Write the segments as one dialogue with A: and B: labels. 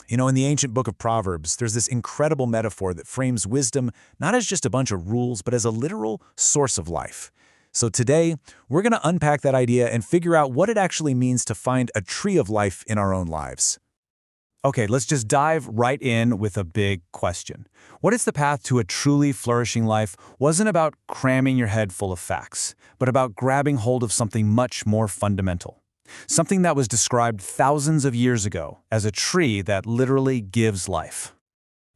A: In the ancient book of Proverbs, there's this incredible metaphor that frames wisdom not as just a bunch of rules, but as a literal source of life. So today, we're going to unpack that idea and figure out what it actually means to find a tree of life in our own lives. Okay, let's just dive right in with a big question. What if the path to a truly flourishing life wasn't about cramming your head full of facts, but about grabbing hold of something much more fundamental? Something that was described thousands of years ago as a tree that literally gives life.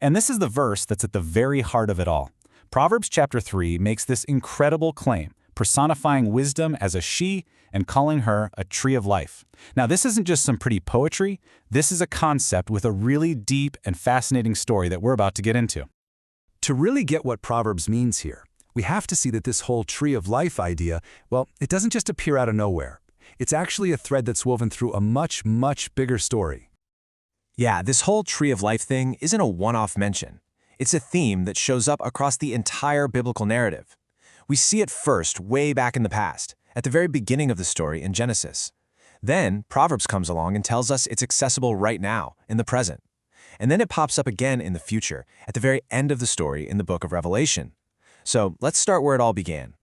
A: And this is the verse that's at the very heart of it all. Proverbs chapter 3 makes this incredible claim, personifying wisdom as a she and calling her a tree of life. Now, this isn't just some pretty poetry. This is a concept with a really deep and fascinating story that we're about to get into.
B: To really get what Proverbs means here, we have to see that this whole tree of life idea, well, it doesn't just appear out of nowhere. It's actually a thread that's woven through a much, much bigger story.
C: Yeah, this whole tree of life thing isn't a one-off mention. It's a theme that shows up across the entire biblical narrative. We see it first way back in the past, at the very beginning of the story in Genesis. Then, Proverbs comes along and tells us it's accessible right now, in the present. And then it pops up again in the future, at the very end of the story in the book of Revelation. So let's start where it all began.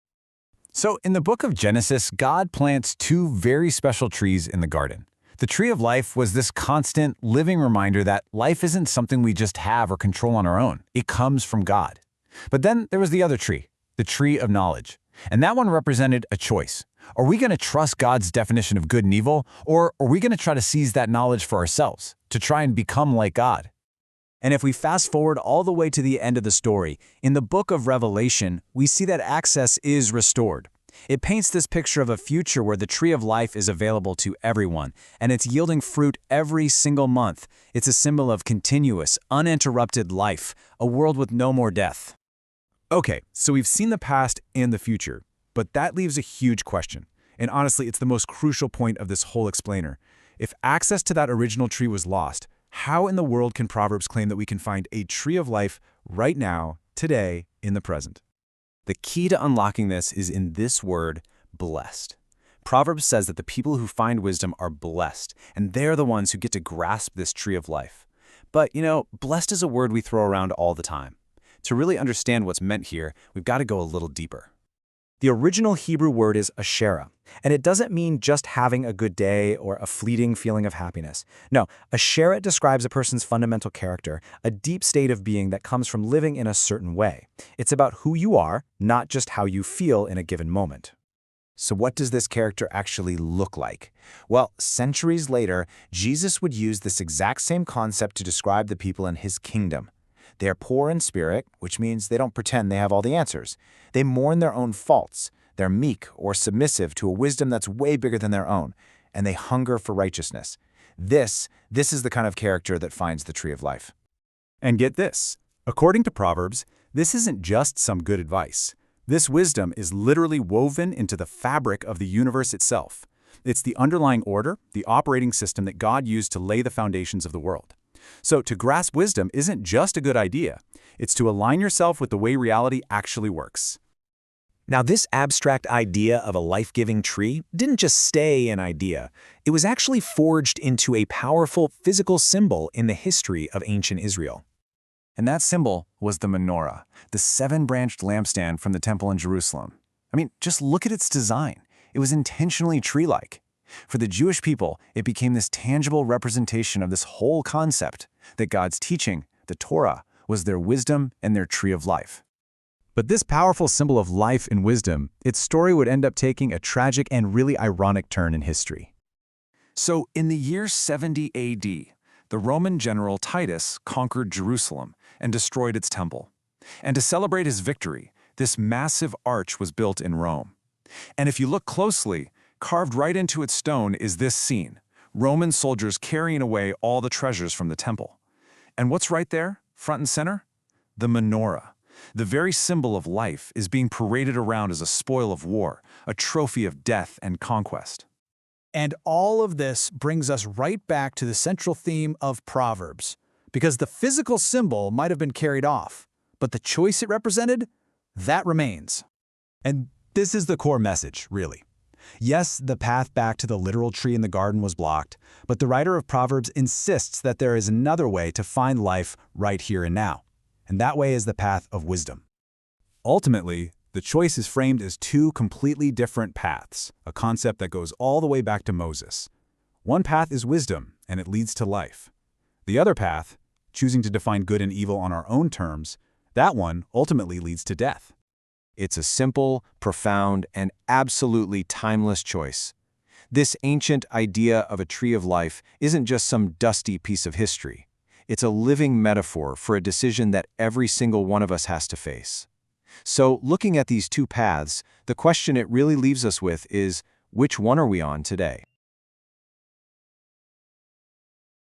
A: So in the book of Genesis, God plants two very special trees in the garden. The tree of life was this constant, living reminder that life isn't something we just have or control on our own. It comes from God. But then there was the other tree, the tree of knowledge. And that one represented a choice. Are we going to trust God's definition of good and evil, or are we going to try to seize that knowledge for ourselves, to try and become like God? And if we fast forward all the way to the end of the story, in the book of Revelation, we see that access is restored. It paints this picture of a future where the tree of life is available to everyone, and it's yielding fruit every single month. It's a symbol of continuous, uninterrupted life, a world with no more death. Okay, so we've seen the past and the future, but that leaves a huge question. And honestly, it's the most crucial point of this whole explainer. If access to that original tree was lost, how in the world can Proverbs claim that we can find a tree of life right now, today, in the present?
C: The key to unlocking this is in this word, blessed. Proverbs says that the people who find wisdom are blessed, and they're the ones who get to grasp this tree of life. But, blessed is a word we throw around all the time. To really understand what's meant here, we've got to go a little deeper. The original Hebrew word is asherah, and it doesn't mean just having a good day or a fleeting feeling of happiness. No, asherah describes a person's fundamental character, a deep state of being that comes from living in a certain way. It's about who you are, not just how you feel in a given moment. So what does this character actually look like? Well, centuries later, Jesus would use this exact same concept to describe the people in his kingdom. They are poor in spirit, which means they don't pretend they have all the answers. They mourn their own faults. They're meek or submissive to a wisdom that's way bigger than their own, and they hunger for righteousness. This is the kind of character that finds the tree of life.
A: And get this, according to Proverbs, this isn't just some good advice. This wisdom is literally woven into the fabric of the universe itself. It's the underlying order, the operating system that God used to lay the foundations of the world. So to grasp wisdom isn't just a good idea. It's to align yourself with the way reality actually works.
C: Now, this abstract idea of a life-giving tree didn't just stay an idea. It was actually forged into a powerful physical symbol in the history of ancient Israel.
A: And that symbol was the menorah, the seven-branched lampstand from the temple in Jerusalem. I mean, just look at its design. It was intentionally tree-like. For the Jewish people, it became this tangible representation of this whole concept that God's teaching, the Torah, was their wisdom and their tree of life. But this powerful symbol of life and wisdom, its story would end up taking a tragic and really ironic turn in history. So in the year 70 AD, the Roman general Titus conquered Jerusalem and destroyed its temple. And to celebrate his victory, this massive arch was built in Rome. And if you look closely, carved right into its stone is this scene, Roman soldiers carrying away all the treasures from the temple. And what's right there, front and center? The menorah. The very symbol of life is being paraded around as a spoil of war, a trophy of death and conquest.
D: And all of this brings us right back to the central theme of Proverbs, because the physical symbol might have been carried off, but the choice it represented, that remains.
A: And this is the core message, really.
B: Yes, the path back to the literal tree in the garden was blocked, but the writer of Proverbs insists that there is another way to find life right here and now. And that way is the path of wisdom.
A: Ultimately, the choice is framed as two completely different paths, a concept that goes all the way back to Moses. One path is wisdom, and it leads to life. The other path, choosing to define good and evil on our own terms, that one ultimately leads to death.
C: It's a simple, profound, and absolutely timeless choice. This ancient idea of a tree of life isn't just some dusty piece of history. It's a living metaphor for a decision that every single one of us has to face. So, looking at these two paths, the question it really leaves us with is, which one are we on today?